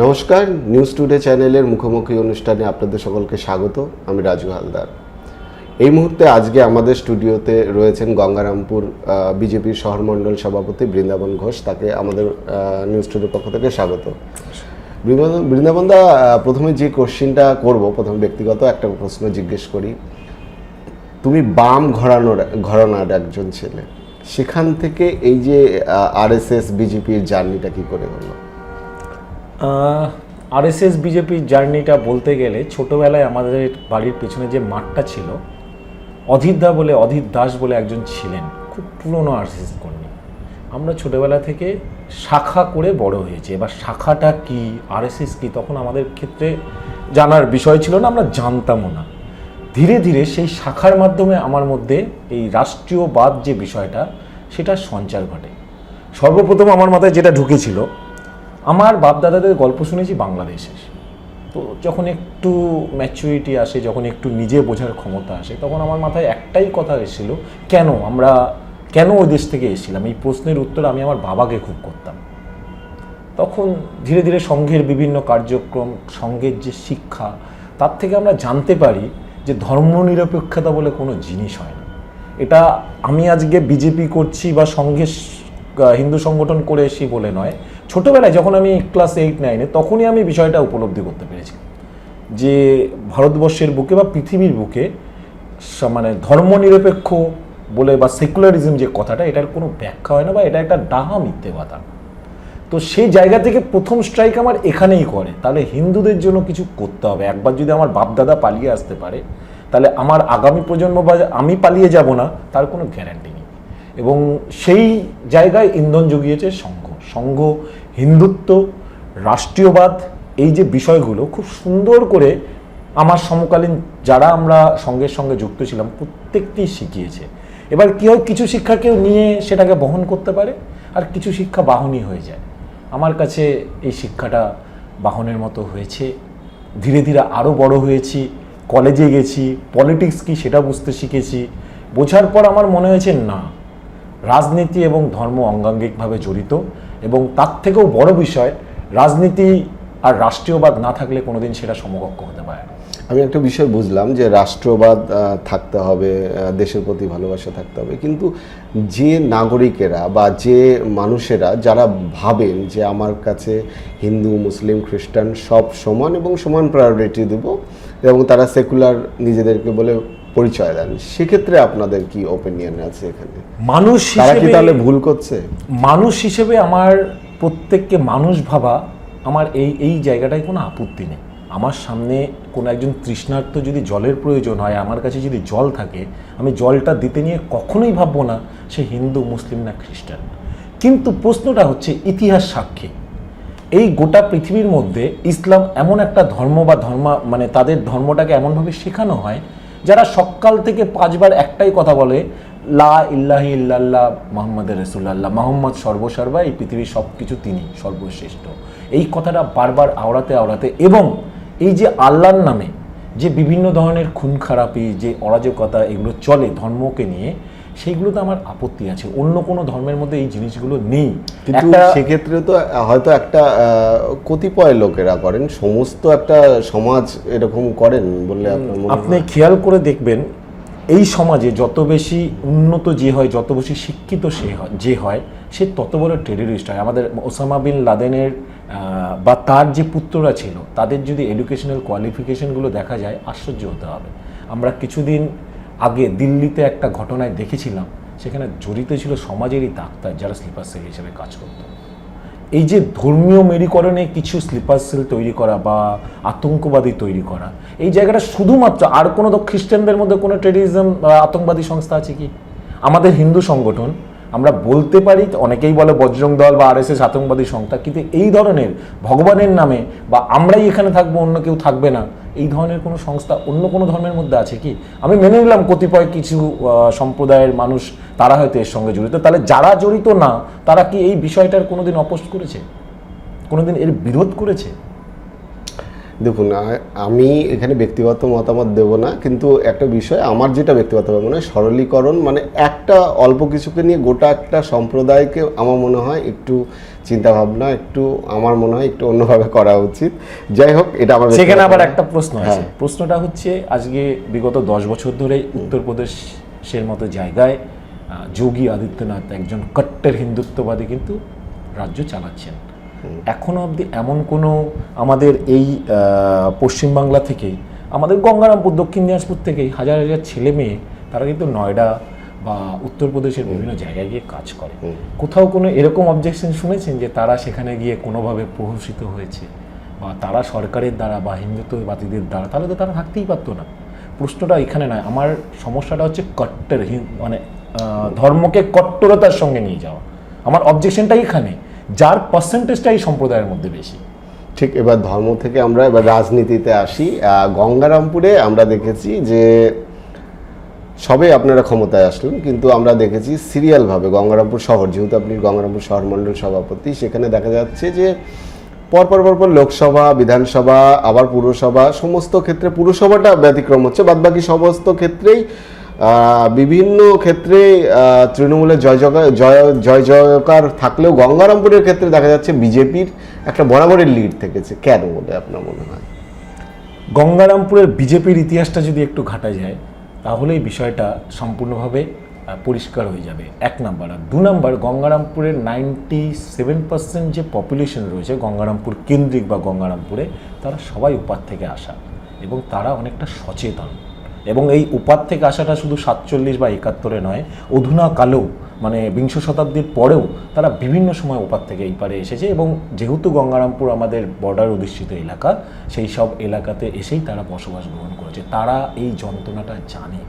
নমস্কার, news today চ্যানেলের মুখোমুখি অনুষ্ঠানে আপনাদের সকলকে স্বাগত। আমি রাজু হালদার। এই মুহূর্তে আজকে আমাদের স্টুডিওতে রয়েছেন গঙ্গারামপুর বিজেপির শহরমণ্ডল সভাপতি বৃন্দাবন ঘোষ। তাকে আমাদের নিউজ টুডের পক্ষ থেকে স্বাগত। বৃন্দাবনদা, প্রথমে যে কোশ্চেনটা করব, প্রথমে ব্যক্তিগত একটা প্রশ্ন জিজ্ঞেস করি। তুমি বাম ঘরানার একজন ছেলে, সেখান থেকে এই যে আরএসএস বিজেপির জার্নিটা কি করে হলো? আরএসএস বিজেপির জার্নিটা বলতে গেলে ছোটোবেলায় আমাদের বাড়ির পেছনে যে মাঠটা ছিল, অধীর দাস বলে একজন ছিলেন, খুব পুরনো আরএসএস কর্মী। আমরা ছোটোবেলা থেকে শাখা করে বড় হয়েছি। এবার শাখাটা কি, আরএসএস কি, তখন আমাদের ক্ষেত্রে জানার বিষয় ছিল না, আমরা জানতামও না। ধীরে ধীরে সেই শাখার মাধ্যমে আমার মধ্যে এই রাষ্ট্রীয়বাদ যে বিষয়টা, সেটার সঞ্চার ঘটে। সর্বপ্রথম আমার মাথায় যেটা ঢুকেছিল, আমার বাপদাদাদের গল্প শুনেছি বাংলাদেশের। তো যখন একটু ম্যাচুরিটি আসে, যখন একটু নিজে বোঝার ক্ষমতা আসে, তখন আমার মাথায় একটাই কথা এসেছিল, কেন ওই দেশ থেকে এসেছিলাম? এই প্রশ্নের উত্তর আমি আমার বাবাকে খুব করতাম। তখন ধীরে ধীরে সংঘের বিভিন্ন কার্যক্রম, সংঘের যে শিক্ষা, তার থেকে আমরা জানতে পারি যে ধর্মনিরপেক্ষতা বলে কোনো জিনিস হয় না। এটা আমি আজকে বিজেপি করছি বা সংঘের হিন্দু সংগঠন করে এসি বলে নয়, ছোটোবেলায় যখন আমি ক্লাস 8-9-এ, তখনই আমি বিষয়টা উপলব্ধি করতে পেরেছি যে ভারতবর্ষের বুকে বা পৃথিবীর বুকে মানে ধর্মনিরপেক্ষ বলে বা সেকুলারিজম যে কথাটা, এটার কোনো ব্যাখ্যা হয় না, বা এটা একটা ডাহা মিথ্যে কথা। তো সেই জায়গা থেকে প্রথম স্ট্রাইক আমার এখানেই করে, তাহলে হিন্দুদের জন্য কিছু করতে হবে। একবার যদি আমার বাপদাদা পালিয়ে আসতে পারে, তাহলে আমার আগামী প্রজন্ম বা আমি পালিয়ে যাব না, তার কোনো গ্যারান্টি নেই। এবং সেই জায়গায় ইন্ধন জুগিয়েছে সংঘ, হিন্দুত্ব, রাষ্ট্রীয়বাদ, এই যে বিষয়গুলো খুব সুন্দর করে আমার সমকালীন যারা আমরা সংঘের সঙ্গে যুক্ত ছিলাম প্রত্যেকটি শিখিয়েছে। এবার কী হয়, কিছু শিক্ষা কেউ নিয়ে সেটাকে বহন করতে পারে, আর কিছু শিক্ষা বাহনই হয়ে যায়। আমার কাছে এই শিক্ষাটা বাহনের মতো হয়েছে। ধীরে ধীরে আরও বড় হয়েছি, কলেজে গেছি, পলিটিক্স কি সেটা বুঝতে শিখেছি। বোঝার পর আমার মনে হয়েছে না, রাজনীতি এবং ধর্ম অঙ্গাঙ্গিকভাবে জড়িত, এবং তার থেকেও বড় বিষয়, রাজনীতি আর রাষ্ট্রীয়বাদ না থাকলে কোনোদিন সেটা সমকক্ষ হতে পারে না। আমি একটা বিষয় বুঝলাম যে রাষ্ট্রবাদ থাকতে হবে, দেশের প্রতি ভালোবাসা থাকতে হবে, কিন্তু যে নাগরিকেরা বা যে মানুষেরা যারা ভাবেন যে আমার কাছে হিন্দু, মুসলিম, খ্রিস্টান সব সমান এবং সমান প্রায়োরিটি দেব, এবং তারা সেকুলার নিজেদেরকে বলে পরিচয় দেন, সেক্ষেত্রে আপনাদের কি ওপিনিয়ন আছে এখানে? মানুষ হিসেবে তাহলে ভুল করছে? মানুষ হিসেবে আমার প্রত্যেককে মানুষ ভাবা, আমার এই জায়গাটায় কোনো আপত্তি নেই। আমার সামনে কোনো একজন তৃষ্ণার্ত যদি জলের প্রয়োজন হয়, আমার কাছে যদি জল থাকে, আমি জলটা দিতে নিয়ে কখনোই ভাববো না সে হিন্দু, মুসলিম না খ্রিস্টান। কিন্তু প্রশ্নটা হচ্ছে ইতিহাস সাক্ষী, এই গোটা পৃথিবীর মধ্যে ইসলাম এমন একটা ধর্ম বা মানে তাদের ধর্মটাকে এমনভাবে শেখানো হয়, যারা সকাল থেকে 5 বার একটাই কথা বলে, লা ইল্লাহি ইল্লাল্লাহ মুহাম্মাদুর রাসূলুল্লাহ, মুহাম্মদ সর্বসর্বা, এই পৃথিবীর সব কিছু তিনি সর্বশ্রেষ্ঠ। এই কথাটা বারবার আওড়াতে এবং এই যে আল্লাহর নামে যে বিভিন্ন ধরনের খুন খারাপি, যে অরাজকতা এগুলো চলে ধর্মকে নিয়ে, সেইগুলোতে আমার আপত্তি আছে। অন্য কোনো ধর্মের মধ্যে এই জিনিসগুলো নেই। কিন্তু সেক্ষেত্রে তো হয়তো একটা কতিপয় লোকেরা করেন, সমস্ত একটা সমাজ এরকম করেন বললে আপনি খেয়াল করে দেখবেন, এই সমাজে যত বেশি উন্নত যে হয়, যত বেশি শিক্ষিত যে হয়, সে তত বড় টেররিস্ট হয়। আমাদের ওসামা বিন লাদেনের বা তার যে পুত্ররা ছিল, তাদের যদি এডুকেশনাল কোয়ালিফিকেশনগুলো দেখা যায়, আশ্চর্য হতে হবে। আমরা কিছুদিন আগে দিল্লিতে একটা ঘটনায় দেখেছিলাম, সেখানে জড়িত ছিল সমাজেরই ডাক্তার, যারা স্লিপার সেল হিসেবে কাজ করত। এই যে ধর্মীয় মেরুকরণে কিছু স্লিপার সেল তৈরি করা বা আতঙ্কবাদী তৈরি করা, এই জায়গাটা শুধুমাত্র, আর কোনো খ্রিস্টানদের মধ্যে কোনো টেররিজম আতঙ্কবাদী সংস্থা আছে কি? আমাদের হিন্দু সংগঠন, আমরা বলতে পারি, অনেকেই বলে বজরং দল বা আরএসএস আতঙ্কবাদী সংস্থা, কিন্তু এই ধরনের ভগবানের নামে বা আমরাই এখানে থাকবো অন্য কেউ থাকবে না, এই ধরনের কোনো সংস্থা অন্য কোনো ধর্মের মধ্যে আছে কি? আমি মেনে নিলাম কতিপয় কিছু সম্প্রদায়ের মানুষ তারা হয়তো এর সঙ্গে জড়িত, তাহলে যারা জড়িত না, তারা কি এই বিষয়টার কোনোদিন অপোজ করেছে, কোনোদিন এর বিরোধ করেছে? দেখুন, আমি এখানে ব্যক্তিগত মতামত দেব না, কিন্তু একটা বিষয় আমার যেটা ব্যক্তিগতভাবে মনে হয়, সরলীকরণ মানে একটা অল্প কিছুকে নিয়ে গোটা একটা সম্প্রদায়কে আমার মনে হয় একটু চিন্তাভাবনা একটু আমার মনে হয় একটু অন্যভাবে করা উচিত। যাই হোক, এটা আমার সেখানে আবার ব্যক্তিগত- একটা প্রশ্ন আছে। হ্যাঁ। প্রশ্নটা হচ্ছে, আজকে বিগত 10 বছর ধরে উত্তরপ্রদেশের মতো জায়গায় যোগী আদিত্যনাথ একজন কট্টর হিন্দুত্ববাদী কিন্তু রাজ্য চালাচ্ছেন। এখনো অবধি এমন কোনো আমাদের এই পশ্চিমবাংলা থেকেই, আমাদের গঙ্গারামপুর দক্ষিণ দিনাজপুর থেকেই হাজার হাজার ছেলে মেয়ে তারা কিন্তু নয়ডা বা উত্তরপ্রদেশের বিভিন্ন জায়গায় গিয়ে কাজ করে। কোথাও কোনো এরকম অবজেকশন শুনেছেন যে তারা সেখানে গিয়ে কোনোভাবে প্রহসিত হয়েছে বা তারা সরকারের দ্বারা বা হিন্দুত্ববাদীদের দ্বারা, তাহলে তো তারা থাকতেই পারতো না। প্রশ্নটা এখানে নয়, আমার সমস্যাটা হচ্ছে কট্টর মানে ধর্মকে কট্টরতার সঙ্গে নিয়ে যাওয়া। আমার অবজেকশনটাই এখানে, যার পার্সেন্টেজটা এই সম্প্রদায়ের মধ্যে বেশি। ঠিক, এবার ধর্ম থেকে আমরা এবার রাজনীতিতে আসি। গঙ্গারামপুরে আমরা দেখেছি যে সবে আপনারা ক্ষমতায় আসলেন, কিন্তু আমরা দেখেছি সিরিয়ালভাবে গঙ্গারামপুর শহর, যেহেতু আপনি গঙ্গারামপুর শহর মণ্ডল সভাপতি, সেখানে দেখা যাচ্ছে যে পরপর লোকসভা, বিধানসভা, আবার পুরসভা, সমস্ত ক্ষেত্রে পুরসভাটা ব্যতিক্রম হচ্ছে, বাদবাকি সমস্ত ক্ষেত্রেই বিভিন্ন ক্ষেত্রে তৃণমূলের জয় জয়কার থাকলেও গঙ্গারামপুরের ক্ষেত্রে দেখা যাচ্ছে বিজেপির একটা বরাবরের লিড থেকেছে। কেন বলে আপনার মনে হয়? গঙ্গারামপুরের বিজেপির ইতিহাসটা যদি একটু ঘাটা যায় তাহলে এই বিষয়টা সম্পূর্ণভাবে পরিষ্কার হয়ে যাবে, 1 নাম্বার। আর 2 নাম্বার, গঙ্গারামপুরের 97% যে পপুলেশন রয়েছে গঙ্গারামপুর কেন্দ্রিক বা গঙ্গারামপুরে, তারা সবাই উপার থেকে আসা এবং তারা অনেকটা সচেতন। এবং এই উপার থেকে আসাটা শুধু 47 বা 71-এ নয়, অধুনা কালেও মানে বিংশ শতাব্দীর পরেও তারা বিভিন্ন সময় ওপার থেকে এই পারে এসেছে। এবং যেহেতু গঙ্গারামপুর আমাদের বর্ডার অধিষ্ঠিত এলাকা, সেই সব এলাকাতে এসেই তারা বসবাস গ্রহণ করেছে। তারা এই যন্ত্রণাটা জানে।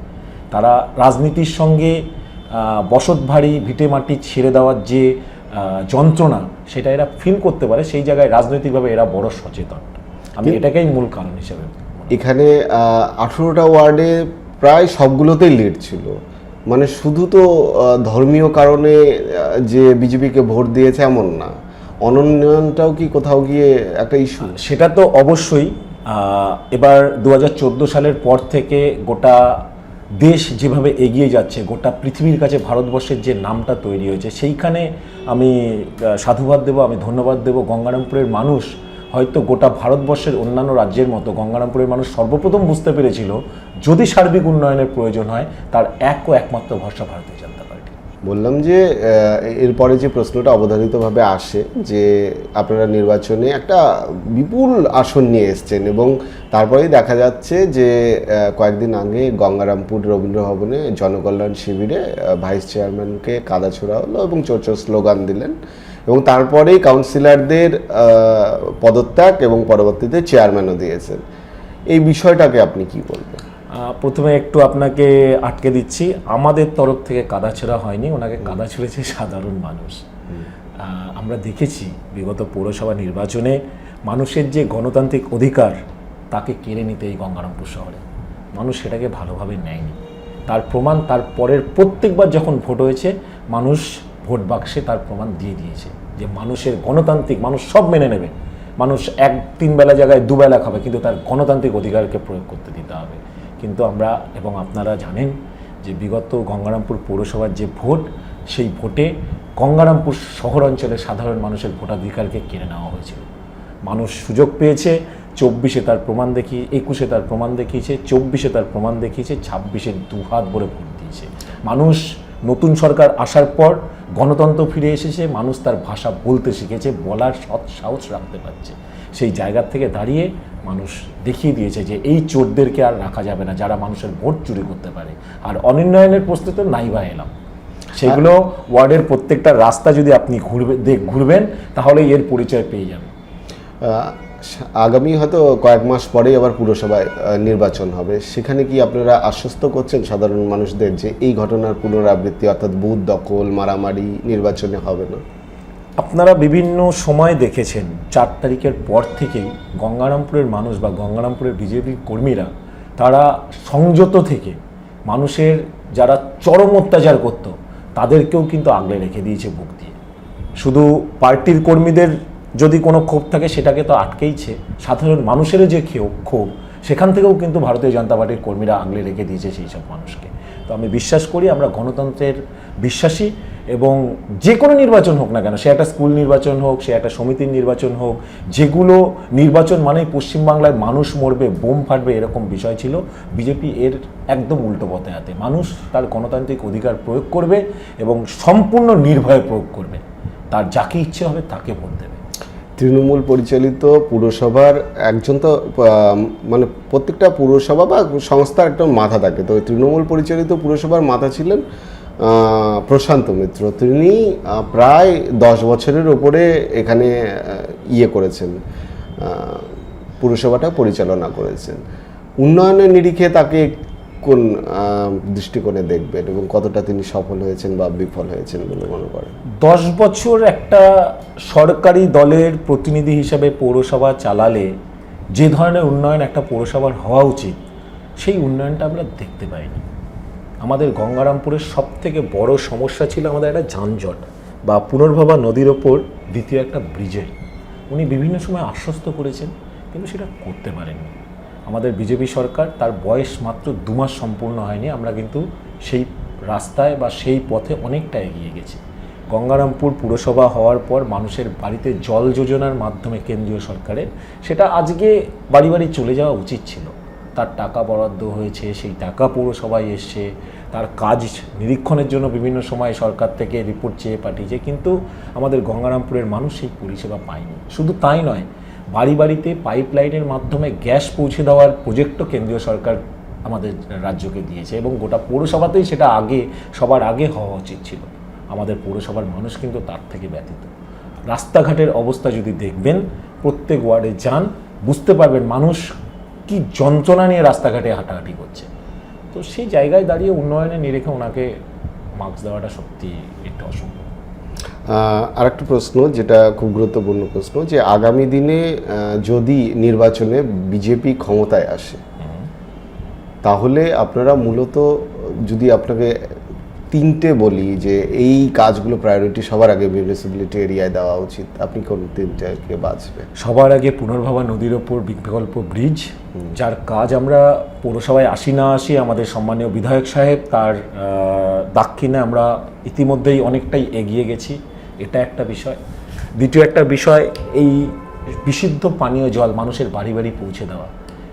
তারা রাজনীতির সঙ্গে বসত ভারী ভিটে মাটি ছেড়ে দেওয়ার যে যন্ত্রণা, সেটা এরা ফিল করতে পারে। সেই জায়গায় রাজনৈতিকভাবে এরা বড় সচেতন। আমি এটাকেই মূল কারণ হিসেবে। এখানে 18টা ওয়ার্ডে প্রায় সবগুলোতেই লিড ছিল, মানে শুধু তো ধর্মীয় কারণে যে বিজেপিকে ভোট দিয়েছে এমন না, অনুন্নয়নটাও কি কোথাও গিয়ে একটা ইস্যু? সেটা তো অবশ্যই। এবার 2014 সালের পর থেকে গোটা দেশ যেভাবে এগিয়ে যাচ্ছে, গোটা পৃথিবীর কাছে ভারতবর্ষের যে নামটা তৈরি হয়েছে, সেইখানে আমি সাধুবাদ দেব, আমি ধন্যবাদ দেব। গঙ্গারামপুরের মানুষ হয়তো গোটা ভারতবর্ষের অন্যান্য রাজ্যের মতো গঙ্গারামপুরের মানুষ সর্বপ্রথম বুঝতে পেরেছিল যদি সার্বিক উন্নয়নের প্রয়োজন হয়, তার একমাত্র ভরসা ভারতীয় জনতা পার্টি। বললাম যে এরপরে যে প্রশ্নটা অবধারিতভাবে আসে যে আপনারা নির্বাচনে একটা বিপুল আসন নিয়ে এসছেন, এবং তারপরেই দেখা যাচ্ছে যে কয়েকদিন আগে গঙ্গারামপুর রবীন্দ্র ভবনে জনকল্যাণ শিবিরে ভাইস চেয়ারম্যানকে কাদা ছোড়া হলো এবং চোর স্লোগান দিলেন, এবং তারপরেই কাউন্সিলরদের পদত্যাগ এবং পরবর্তীতে চেয়ারম্যানও দিয়েছেন। এই বিষয়টাকে আপনি কি বলবেন? প্রথমে একটু আপনাকে আটকে দিচ্ছি, আমাদের তরফ থেকে কাদা ছোড়া হয়নি, ওনাকে কাদা ছুঁড়েছে সাধারণ মানুষ। আমরা দেখেছি বিগত পৌরসভা নির্বাচনে মানুষের যে গণতান্ত্রিক অধিকার তাকে কেড়ে নিতে এই গঙ্গারামপুর শহরে মানুষ সেটাকে ভালোভাবে নেয়নি। তার প্রমাণ তার পরের প্রত্যেকবার যখন ভোট হয়েছে, মানুষ ভোট বাক্সে তার প্রমাণ দিয়ে দিয়েছে যে মানুষের গণতান্ত্রিক, মানুষ সব মেনে নেবে, মানুষ 1-3 বেলা জায়গায় 2 বেলা খাবে, কিন্তু তার গণতান্ত্রিক অধিকারকে প্রয়োগ করতে দিতে হবে। কিন্তু আমরা এবং আপনারা জানেন যে বিগত গঙ্গারামপুর পৌরসভার যে ভোট, সেই ভোটে গঙ্গারামপুর শহর অঞ্চলের সাধারণ মানুষের ভোটাধিকারকে কেড়ে নেওয়া হয়েছিল। মানুষ সুযোগ পেয়েছে, 24-এ তার প্রমাণ দেখিয়ে, 21-এ তার প্রমাণ দেখিয়েছে, 24-এ তার প্রমাণ দেখিয়েছে, 26-এ 2 হাত ভরে ভোট দিয়েছে। মানুষ নতুন সরকার আসার পর গণতন্ত্র ফিরে এসেছে, মানুষ তার ভাষা বলতে শিখেছে, বলার সৎ সাহস রাখতে পারছে। সেই জায়গার থেকে দাঁড়িয়ে মানুষ দেখিয়ে দিয়েছে যে এই চোরদেরকে আর রাখা যাবে না, যারা মানুষের ভোট চুরি করতে পারে। আর অনুন্নয়নের প্রশ্ন তো নাই বা এলাম, সেগুলো ওয়ার্ডের প্রত্যেকটা রাস্তা যদি আপনি ঘুরবেন তাহলে এর পরিচয় পেয়ে যাবেন। আগামী হয়তো কয়েক মাস পরেই আবার পুরসভায় নির্বাচন হবে, সেখানে কি আপনারা আশ্বস্ত করছেন সাধারণ মানুষদের যে এই ঘটনার পুনরাবৃত্তি, অর্থাৎ বুথ দখল, মারামারি নির্বাচনে হবে না? আপনারা বিভিন্ন সময় দেখেছেন 4 তারিখের পর থেকেই গঙ্গারামপুরের মানুষ বা গঙ্গারামপুরের বিজেপি কর্মীরা তারা সংযত থেকে মানুষের যারা চরম অত্যাচার করত তাদেরকেও কিন্তু আগলে রেখে দিয়েছে বুক দিয়ে। শুধু পার্টির কর্মীদের যদি কোনো ক্ষোভ থাকে সেটাকে তো আটকেইছে, সাধারণ মানুষেরও যে ক্ষোভ সেখান থেকেও কিন্তু ভারতীয় জনতা পার্টির কর্মীরা আগলে রেখে দিয়েছে সেই সব মানুষকে। তো আমি বিশ্বাস করি, আমরা গণতন্ত্রের বিশ্বাসী, এবং যে কোনো নির্বাচন হোক না কেন, সে একটা স্কুল নির্বাচন হোক, সে একটা সমিতির নির্বাচন হোক, যেগুলো নির্বাচন মানেই পশ্চিমবাংলায় মানুষ মরবে, বোম ফাটবে এরকম বিষয় ছিল, বিজেপি এর একদম উল্টো পথে হাতে। মানুষ তার গণতান্ত্রিক অধিকার প্রয়োগ করবে এবং সম্পূর্ণ নির্ভয়ে প্রয়োগ করবে, তার যাকে ইচ্ছে হবে তাকে ভোট দেবে। তৃণমূল পরিচালিত পুরসভার একজন তো মানে প্রত্যেকটা পুরসভা বা সংস্থার একটা মাথা থাকে, তো তৃণমূল পরিচালিত পুরসভার মাথা ছিলেন প্রশান্ত মিত্র। তিনি প্রায় 10 বছরের ওপরে এখানে করেছেন, পুরসভাটা পরিচালনা করেছেন। উন্নয়নের নিরিখে তাকে কোন দৃষ্টিকোণে দেখবেন এবং কতটা তিনি সফল হয়েছেন বা বিফল হয়েছেন বলে মনে করেন? 10 বছর একটা সরকারি দলের প্রতিনিধি হিসাবে পৌরসভা চালালে যে ধরনের উন্নয়ন একটা পৌরসভার হওয়া উচিত, সেই উন্নয়নটা আমরা দেখতে পাইনি। আমাদের গঙ্গারামপুরের সবথেকে বড় সমস্যা ছিল আমাদের একটা যানজট বা পুনর্ভবা নদীর ওপর দ্বিতীয় একটা ব্রিজের। উনি বিভিন্ন সময় আশ্বস্ত করেছেন, কিন্তু সেটা করতে পারেননি। আমাদের বিজেপি সরকার, তার বয়স মাত্র 2 মাস সম্পূর্ণ হয়নি, আমরা কিন্তু সেই রাস্তায় বা সেই পথে অনেকটা এগিয়ে গেছি। গঙ্গারামপুর পুরসভা হওয়ার পর মানুষের বাড়িতে জল যোজনার মাধ্যমে কেন্দ্রীয় সরকারের, সেটা আজকে বাড়ি বাড়ি চলে যাওয়া উচিত ছিল। তার টাকা বরাদ্দ হয়েছে, সেই টাকা পৌরসভায় এসছে, তার কাজ নিরীক্ষণের জন্য বিভিন্ন সময় সরকার থেকে রিপোর্ট চেয়ে পাঠিয়েছে, কিন্তু আমাদের গঙ্গারামপুরের মানুষ সেই পরিষেবা পায়নি। শুধু তাই নয়, বাড়ি বাড়িতে পাইপলাইনের মাধ্যমে গ্যাস পৌঁছে দেওয়ার প্রজেক্টও কেন্দ্রীয় সরকার আমাদের রাজ্যকে দিয়েছে, এবং গোটা পৌরসভাতেই সেটা সবার আগে হওয়া উচিত ছিল। আমাদের পৌরসভার মানুষ কিন্তু তার থেকে ব্যতীত। রাস্তাঘাটের অবস্থা যদি দেখবেন, প্রত্যেক ওয়ার্ডে যান, বুঝতে পারবেন মানুষ কি যন্ত্রণা নিয়ে রাস্তাঘাটে হাঁটাহাঁটি করছে। তো সেই জায়গায় দাঁড়িয়ে উন্নয়নের নিরিখে ওনাকে মার্কস দেওয়াটা সত্যি একটু অসম্ভব। আরেকটা প্রশ্ন, যেটা খুব গুরুত্বপূর্ণ প্রশ্ন, যে আগামী দিনে যদি নির্বাচনে বিজেপি ক্ষমতায় আসে, তাহলে আপনারা মূলত, যদি আপনাকে 3টে বলি যে এই কাজগুলো প্রায়োরিটি সবার আগে মিউনিসিপ্যালিটি এরিয়ায় দেওয়া উচিত, আপনি কোন 3টাকে বাঁচবে? সবার আগে পুনর্ভবা নদীর ওপর বিকল্প ব্রিজ, যার কাজ আমরা পৌরসভায় আসি না আসি, আমাদের সম্মানীয় বিধায়ক সাহেব তার দাক্ষিণে আমরা ইতিমধ্যেই অনেকটাই এগিয়ে গেছি, এটা একটা বিষয়। দ্বিতীয় একটা বিষয়, এই বিশুদ্ধ পানীয় জল মানুষের বাড়ি বাড়ি পৌঁছে দেওয়া,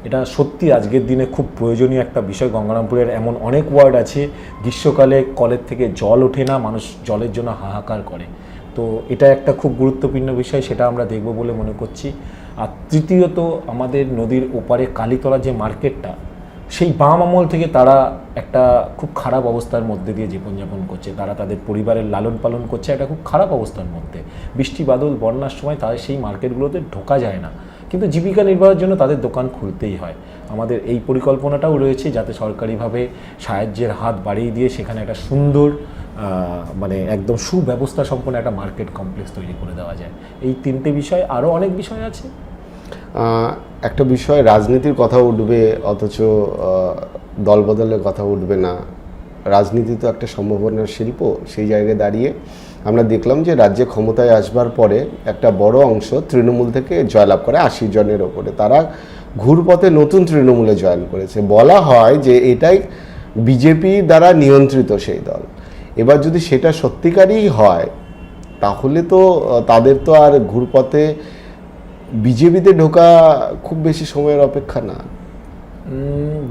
এটা সত্যি আজকের দিনে খুব প্রয়োজনীয় একটা বিষয়। গঙ্গারামপুরের এমন অনেক ওয়ার্ড আছে, গ্রীষ্মকালে কলের থেকে জল ওঠে না, মানুষ জলের জন্য হাহাকার করে। তো এটা একটা খুব গুরুত্বপূর্ণ বিষয়, সেটা আমরা দেখব বলে মনে করছি। আর তৃতীয়ত, আমাদের নদীর ওপারে কালীতলা যে মার্কেটটা, সেই বাম আমল থেকে তারা একটা খুব খারাপ অবস্থার মধ্যে দিয়ে জীবনযাপন করছে, তারা তাদের পরিবারের লালন পালন করছে একটা খুব খারাপ অবস্থার মধ্যে। বৃষ্টি বাদল বন্যার সময় তাদের সেই মার্কেটগুলোতে ঢোকা যায় না, কিন্তু জীবিকা নির্বাহের জন্য তাদের দোকান খুলতেই হয়। আমাদের এই পরিকল্পনাটাও রয়েছে, যাতে সরকারিভাবে সাহায্যের হাত বাড়িয়ে দিয়ে সেখানে একটা সুন্দর মানে একদম সুব্যবস্থা সম্পন্ন একটা মার্কেট কমপ্লেক্স তৈরি করে দেওয়া যায়। এই 3টে বিষয়, আরও অনেক বিষয় আছে। একটা বিষয়, রাজনীতির কথা উঠবে অথচ দলবদলের কথা উঠবে না। রাজনীতি তো একটা সম্ভাবনার শিল্প। সেই জায়গায় দাঁড়িয়ে আমরা দেখলাম যে রাজ্যে ক্ষমতায় আসবার পরে একটা বড় অংশ তৃণমূল থেকে জয়লাভ করে, 80 জনের ওপরে। তারা ঘুরপথে নতুন তৃণমূলে জয়েন করেছে। বলা হয় যে এটাই বিজেপি দ্বারা নিয়ন্ত্রিত সেই দল। এবার যদি সেটা সত্যিকারই হয়, তাহলে তো তাদের তো আর ঘুরপথে বিজেপিতে ঢোকা খুব বেশি সময়ের অপেক্ষা না।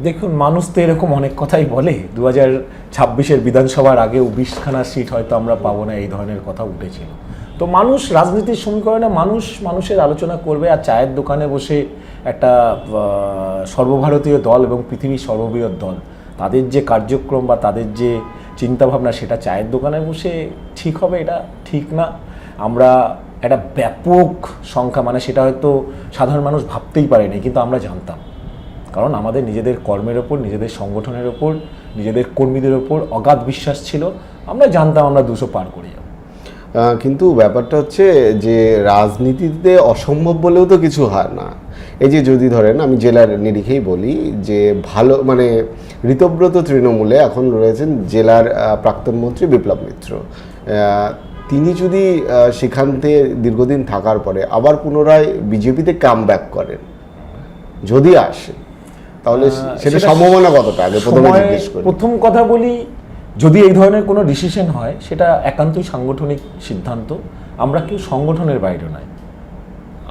দেখুন, মানুষ তো এরকম অনেক কথাই বলে। 2026-এর বিধানসভার আগেও 20খানা সিট হয়তো আমরা পাবো না, এই ধরনের কথা উঠেছিল। তো মানুষ রাজনীতির সমীকরণে মানুষের আলোচনা করবে, আর চায়ের দোকানে বসে একটা সর্বভারতীয় দল এবং পৃথিবীর সর্ববৃহৎ দল, তাদের যে কার্যক্রম বা তাদের যে চিন্তাভাবনা, সেটা চায়ের দোকানে বসে ঠিক হবে, এটা ঠিক না। আমরা একটা ব্যাপক সংখ্যা, মানে সেটা হয়তো সাধারণ মানুষ ভাবতেই পারেনি, কিন্তু আমরা জানতাম, কারণ আমাদের নিজেদের কর্মের ওপর, নিজেদের সংগঠনের ওপর, নিজেদের কর্মীদের ওপর অগাধ বিশ্বাস ছিল। আমরা জানতাম আমরা 200 পার করে যাব। কিন্তু ব্যাপারটা হচ্ছে যে রাজনীতিতে অসম্ভব বলেও তো কিছু হয় না। এই যে যদি ধরেন, আমি জেলার নিরিখেই বলি, যে ভালো মানে ঋতব্রত তৃণমূলে এখন রয়েছেন জেলার প্রাক্তন মন্ত্রী বিপ্লব মিত্র। তিনি যদি সেখান থেকে দীর্ঘদিন থাকার পরে আবার পুনরায় বিজেপিতে কাম ব্যাক করেন, যদি আসে, তাহলে সেটা সম্ভাবনা কতটা? আগে প্রথমে জিজ্ঞেস করি। প্রথম কথা বলি, যদি এই ধরনের কোনো ডিসিশন হয় সেটা একান্তই সাংগঠনিক সিদ্ধান্ত। আমরা কেউ সংগঠনের বাইরে নয়।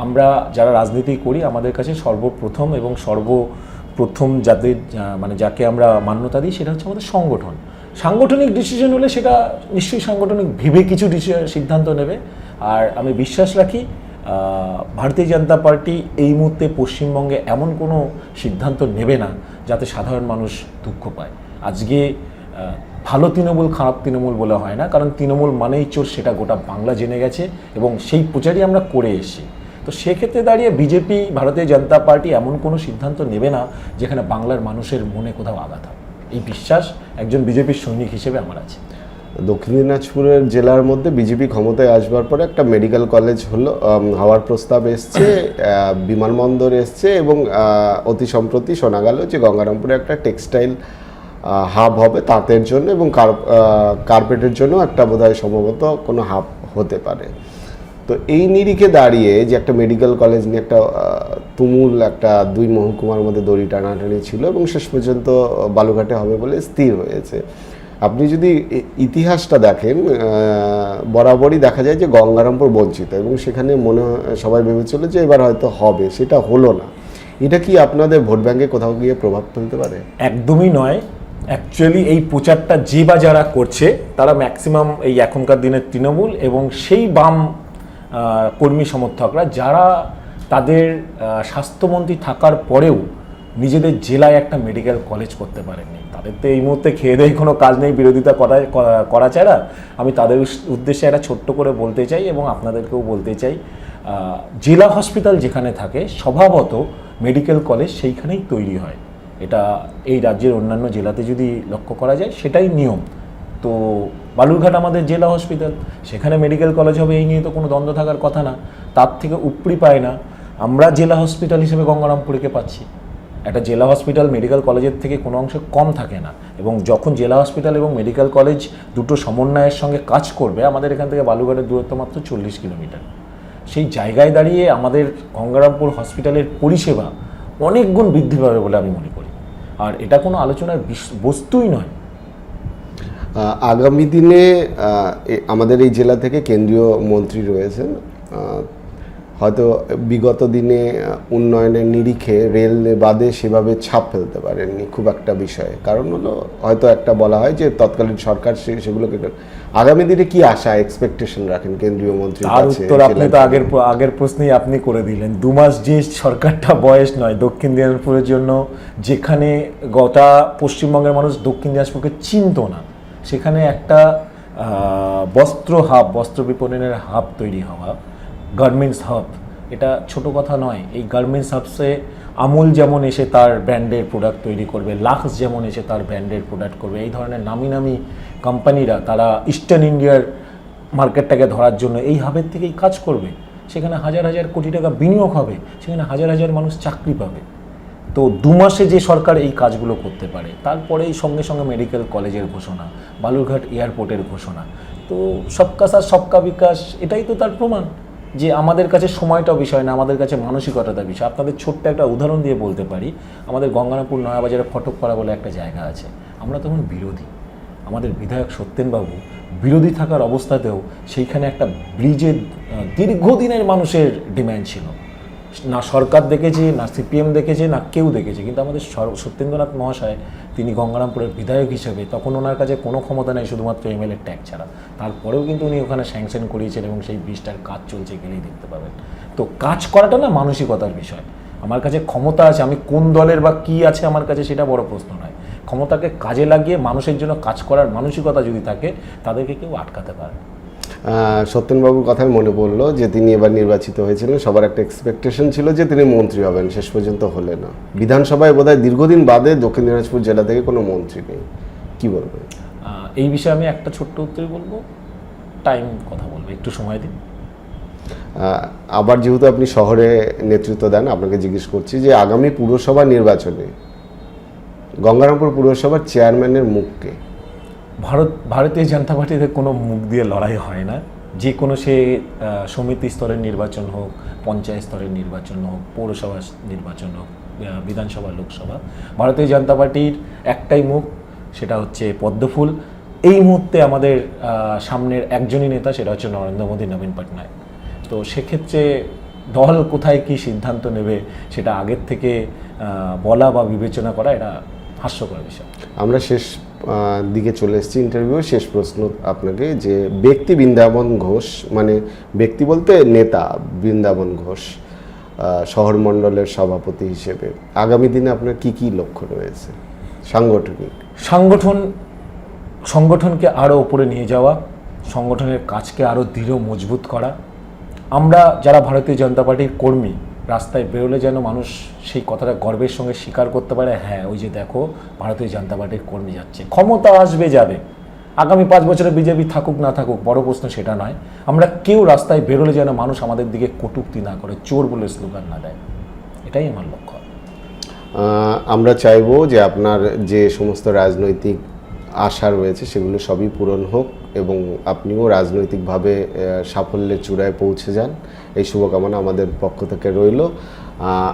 আমরা যারা রাজনীতি করি, আমাদের কাছে সর্বপ্রথম এবং সর্বপ্রথম যাদের মানে যাকে আমরা মান্যতা দিই সেটা হচ্ছে আমাদের সংগঠন। সাংগঠনিক ডিসিশন হলে সেটা নিশ্চয়ই সাংগঠনিক ভেবে কিছু সিদ্ধান্ত নেবে। আর আমি বিশ্বাস রাখি ভারতীয় জনতা পার্টি এই মুহূর্তে পশ্চিমবঙ্গে এমন কোনো সিদ্ধান্ত নেবে না যাতে সাধারণ মানুষ দুঃখ পায়। আজকে ভালো তৃণমূল খারাপ তৃণমূল বলে হয় না, কারণ তৃণমূল মানেই চোর, সেটা গোটা বাংলা জেনে গেছে এবং সেই প্রচারই আমরা করে এসেছি। তো সেক্ষেত্রে দাঁড়িয়ে বিজেপি, ভারতীয় জনতা পার্টি এমন কোনো সিদ্ধান্ত নেবে না যেখানে বাংলার মানুষের মনে কোথাও আঘাত হবে। এই বিশ্বাস একজন বিজেপির সৈনিক হিসেবে আমার আছে। দক্ষিণ দিনাজপুরের জেলার মধ্যে বিজেপি ক্ষমতায় আসবার পরে একটা মেডিকেল কলেজ হওয়ার প্রস্তাব এসছে, বিমানবন্দর এসছে এবং অতি সম্প্রতি শোনা গেল যে গঙ্গারামপুরে একটা টেক্সটাইল হাব হবে তাঁতের জন্য, এবং কার্পেটের জন্য একটা বোধহয় সম্ভবত কোনো হাব হতে পারে। তো এই নিরিখে দাঁড়িয়ে যে একটা মেডিকেল কলেজ নিয়ে একটা তুমুল একটা দুই মহকুমার মধ্যে দড়ি টানাটানি ছিল এবং শেষ পর্যন্ত বালুঘাটে হবে বলে স্থির হয়েছে। আপনি যদি ইতিহাসটা দেখেন, বরাবরই দেখা যায় যে গঙ্গারামপুর বঞ্চিত, এবং সেখানে সবাই ভেবেছিল যে এবার হয়তো হবে, সেটা হলো না। এটা কি আপনাদের ভোট ব্যাংকে কোথাও গিয়ে প্রভাব ফেলতে পারে? একদমই নয়। অ্যাকচুয়ালি এই প্রচারটা যে বা যারা করছে তারা ম্যাক্সিমাম এই এখনকার দিনের তৃণমূল এবং সেই বাম কর্মী সমর্থকরা যারা তাদের স্বাস্থ্যমন্ত্রী থাকার পরেও নিজেদের জেলায় একটা মেডিকেল কলেজ করতে পারেননি। তাদের তো এই মুহূর্তে খেয়ে দেয় কোনো কাজ নেই বিরোধিতা করা ছাড়া। আমি তাদের উদ্দেশ্যে একটা ছোট্ট করে বলতে চাই এবং আপনাদেরকেও বলতে চাই, জেলা হসপিটাল যেখানে থাকে স্বভাবত মেডিকেল কলেজ সেইখানেই তৈরি হয়। এটা এই রাজ্যের অন্যান্য জেলাতে যদি লক্ষ্য করা যায় সেটাই নিয়ম। তো বালুরঘাট আমাদের জেলা হসপিটাল, সেখানে মেডিকেল কলেজ হবে এই নিয়ে তো কোনো দ্বন্দ্ব থাকার কথা না। তার থেকে উপরি পায় না আমরা জেলা হসপিটাল হিসেবে গঙ্গারামপুরকে পাচ্ছি। একটা জেলা হসপিটাল মেডিকেল কলেজের থেকে কোনো অংশে কম থাকে না, এবং যখন জেলা হসপিটাল এবং মেডিকেল কলেজ দুটো সমন্বয়ের সঙ্গে কাজ করবে, আমাদের এখান থেকে বালুরঘাটের দূরত্ব মাত্র 40 কিলোমিটার। সেই জায়গায় দাঁড়িয়ে আমাদের গঙ্গারামপুর হসপিটালের পরিষেবা অনেক গুণ বৃদ্ধি পাবে বলে আমি মনে করি। আর এটা কোনো আলোচনার বস্তুই নয়। আগামী দিনে আমাদের এই জেলা থেকে কেন্দ্রীয় মন্ত্রী রয়েছেন, হয়তো বিগত দিনে উন্নয়নের নিরিখে রেল বাদে সেভাবে ছাপ ফেলতে পারেননি খুব একটা বিষয়ে। কারণ হলো হয়তো একটা বলা হয় যে তৎকালীন সরকার সেগুলোকে। আগামী দিনে কি আশা, এক্সপেকটেশন রাখেন কেন্দ্রীয় মন্ত্রীর কাছে? আর উত্তর আপনি তো আগের প্রশ্নেই আপনি করে দিলেন। 2 মাস যে সরকারটা বয়স নয় দক্ষিণ দিনাজপুরের জন্য, যেখানে গোটা পশ্চিমবঙ্গের মানুষ দক্ষিণ দিনাজপুরকে চিনত না, সেখানে একটা বস্ত্র বিপণনের হাব তৈরি হওয়া, গার্মেন্টস হাব, এটা ছোট কথা নয়। এই গার্মেন্টস হাবসে আমুল যেমন এসে তার ব্র্যান্ডের প্রোডাক্ট তৈরি করবে, লাক্স যেমন এসে তার ব্র্যান্ডের প্রোডাক্ট করবে, এই ধরনের নামি নামি কোম্পানিরা তারা ইস্টার্ন ইন্ডিয়ার মার্কেটটাকে ধরার জন্য এই হাবের থেকেই কাজ করবে। সেখানে হাজার হাজার কোটি টাকা বিনিয়োগ হবে, সেখানে হাজার হাজার মানুষ চাকরি পাবে। তো 2 মাসে যে সরকার এই কাজগুলো করতে পারে, তারপরেই সঙ্গে সঙ্গে মেডিকেল কলেজের ঘোষণা, বালুরঘাট এয়ারপোর্টের ঘোষণা। তো সবকা সাথ সবকা বিকাশ, এটাই তো তার প্রমাণ যে আমাদের কাছে সময়টা বিষয় না, আমাদের কাছে মানসিকতাটা বিষয়। আপনাদের ছোট্ট একটা উদাহরণ দিয়ে বলতে পারি, আমাদের গঙ্গারামপুর নয়াবাজারে ফটকপাড়া বলে একটা জায়গা আছে, আমরা তখন বিরোধী। আমাদের বিধায়ক সত্যেনবাবু বিরোধী থাকার অবস্থাতেও সেইখানে একটা ব্রিজের দীর্ঘদিনের মানুষের ডিম্যান্ড ছিল। না সরকার দেখেছে, না সিপিএম দেখেছে, না কেউ দেখেছে, কিন্তু আমাদের সত্যেন্দ্রনাথ মহাশয়, তিনি গঙ্গারামপুরের বিধায়ক হিসেবে, তখন ওনার কাছে কোনো ক্ষমতা নেই শুধুমাত্র এমএলএ ট্যাগ ছাড়া, তারপরেও কিন্তু উনি ওখানে স্যাংশন করিয়েছেন এবং সেই ব্রিজটার কাজ চলছে, গেলেই দেখতে পাবেন। তো কাজ করাটা না মানসিকতার বিষয়। আমার কাছে ক্ষমতা আছে, আমি কোন দলের বা কী আছে আমার কাছে সেটা বড় প্রশ্ন নয়। ক্ষমতাকে কাজে লাগিয়ে মানুষের জন্য কাজ করার মানসিকতা যদি থাকে, তাদেরকে কেউ আটকাতে পারে। সত্যেনবাবুর কথাই মনে পড়লো যে তিনি এবার নির্বাচিত হয়েছিলেন, সবার একটা এক্সপেকটেশন ছিল যে তিনি মন্ত্রী হবেন, শেষ পর্যন্ত হলেন না। বিধানসভায় বোধহয় দীর্ঘদিন বাদে দক্ষিণ দিনাজপুর জেলা থেকে কোনো মন্ত্রী নেই, কি বলবেন এই বিষয়ে? আমি একটা ছোট্ট উত্তর বলবো, টাইম কথা বলবো, একটু সময় দিন। আবার যেহেতু আপনি শহরে নেতৃত্ব দেন, আপনাকে জিজ্ঞেস করছি যে আগামী পুরসভা নির্বাচনে গঙ্গারামপুর পুরসভার চেয়ারম্যানের মুখকে? ভারতীয় জনতা পার্টিতে কোনো মুখ দিয়ে লড়াই হয় না। যে কোনো সে সমিতি স্তরের নির্বাচন হোক, পঞ্চায়েত স্তরের নির্বাচন হোক, পৌরসভা নির্বাচন হোক, বিধানসভা, লোকসভা, ভারতীয় জনতা পার্টির একটাই মুখ, সেটা হচ্ছে পদ্মফুল। এই মুহূর্তে আমাদের সামনের একজনই নেতা, সেটা হচ্ছে নরেন্দ্র মোদী, নবীন পটনায়ক। তো সেক্ষেত্রে দল কোথায় কি সিদ্ধান্ত নেবে সেটা আগের থেকে বলা বা বিবেচনা করা এটা হাস্যকর বিষয়। আমরা শেষ দিকে চলে এসেছি ইন্টারভিউর শেষ প্রশ্ন আপনাকে, যে ব্যক্তি বৃন্দাবন ঘোষ, মানে ব্যক্তি বলতে নেতা বৃন্দাবন ঘোষ শহর মণ্ডলের সভাপতি হিসেবে আগামী দিনে আপনার কি কি লক্ষ্য রয়েছে সাংগঠনিক? সংগঠনকে আরও উপরে নিয়ে যাওয়া, সংগঠনের কাজকে আরও দৃঢ় মজবুত করা। আমরা যারা ভারতীয় জনতা পার্টির কর্মী, রাস্তায় বেরোলে যেন মানুষ সেই কথাটা গর্বের সঙ্গে স্বীকার করতে পারে, হ্যাঁ ওই যে দেখো ভারতীয় জনতা পার্টির কর্মী যাচ্ছে। ক্ষমতা আসবে যাবে, আগামী 5 বছরে বিজেপি থাকুক না থাকুক বড় প্রশ্ন সেটা নয়। আমরা কেউ রাস্তায় বেরোলে যেন মানুষ আমাদের দিকে কটূক্তি না করে, চোর বলে স্লোগান না দেয়, এটাই আমার লক্ষ্য। আমরা চাইবো যে আপনার যে সমস্ত রাজনৈতিক আশা রয়েছে সেগুলো সবই পূরণ হোক এবং আপনিও রাজনৈতিকভাবে সাফল্যের চূড়ায় পৌঁছে যান, এই শুভকামনা আমাদের পক্ষ থেকে রইল।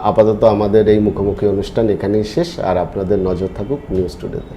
আপাতত আমাদের এই মুখোমুখি অনুষ্ঠান এখানেই শেষ, আর আপনাদের নজর থাকুক নিউজ টুডেতে।